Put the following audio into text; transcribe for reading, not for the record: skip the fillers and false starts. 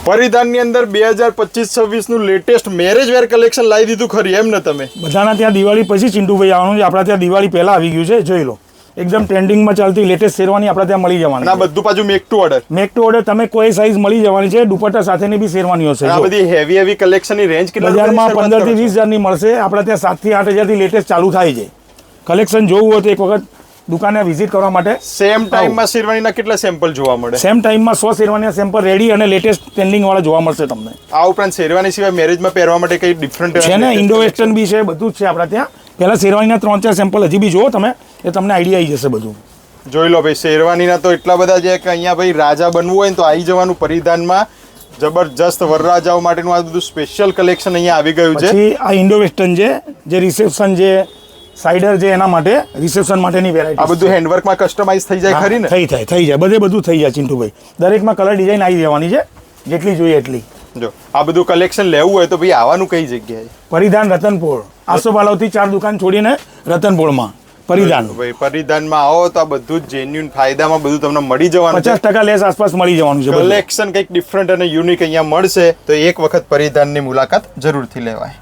પરિધાનની અંદર 2025-26 નું latest marriage વેર collection લાવી દીધું ખરી એમ ને તમે? બધાના ત્યાં દિવાળી પછી ચિંટુભાઈ આવવાનું છે, આપણા ત્યાં દિવાળી પહેલા આવી ગયું છે, જોઈ લો. એકદમ ટ્રેન્ડિંગમાં ચાલતી લેટેસ્ટ શેરવાની આપણા ત્યાં મળી જવાની. આ બધું પાછું make two order. Make two order તમે કોઈ સાઈઝ મળી જવાની છે. દુપટ્ટા સાથેની બી શેરવાનીઓ છે. આ બધી હેવી કલેક્શનની રેન્જ કેટલા? બજારમાં 15 થી 20 હજારની મળશે, આપણા ત્યાં 7 થી 8 હજારથી લેટેસ્ટ ચાલુ થાય છે. કલેક્શન જોવું હોય તો એક વખત દુકાને વિઝિટ કરવા માટે. સેમ ટાઈમમાં શેરવાનીના કેટલા સેમ્પલ જોવા મળે? સેમ ટાઈમમાં 100 શેરવાનીના સેમ્પલ રેડી અને લેટેસ્ટ ટ્રેન્ડિંગ વાળા જોવા મળશે તમને. આ ઉપરાંત શેરવાની સિવાય મેરેજમાં પહેરવા માટે કઈ ડિફરન્ટ છે ને? ઇન્ડો વેસ્ટર્ન બી છે, બધું જ છે આપણા ત્યાં. પહેલા શેરવાનીના 3-4 સેમ્પલ હજી બી જુઓ તમે, એ તમને આઈડિયા આવી જશે બધું. જોઈ લો ભાઈ, શેરવાનીના તો એટલા બધા છે કે અહીંયા ભાઈ રાજા બનવું હોય ને તો આવી જવાનું પરિધાનમાં. જબરજસ્ત વરરાજાઓ માટેનું આ બધું સ્પેશિયલ કલેક્શન અહીંયા આવી ગયું છે. પછી આ ઇન્ડો વેસ્ટર્ન છે, જે રિસેપ્શન છે, સાઇડર છે, એના માટે રિસેપ્શન માટેની વેરાયટી. આ બધું હેન્ડવર્કમાં કસ્ટમાઇઝ થઈ જાય ખરી ને? થઈ જાય, બધું થઈ જાય ચિંટુભાઈ. દરેકમાં કલર ડિઝાઇન આવી જવાની છે, જેટલી જોઈએ એટલી. જો આ બધું કલેક્શન લેવું હોય તો ભાઈ આવવાનું કઈ જગ્યાએ? પરિધાન રતનપોળ. આસોપાલવથી 4 દુકાન છોડીને રતનપોળમાં પરિધાન. ભાઈ પરિધાનમાં આવો તો આ બધું જ જેન્યુન ફાયદામાં બધું તમને મળી જવાનું. 50% લેસ આસપાસ મળી જવાનું છે. કલેક્શન કંઈક ડિફરન્ટ અને યુનિક અહીંયા મળશે, તો એક વખત પરિધાનની મુલાકાત જરૂરથી લેવાય.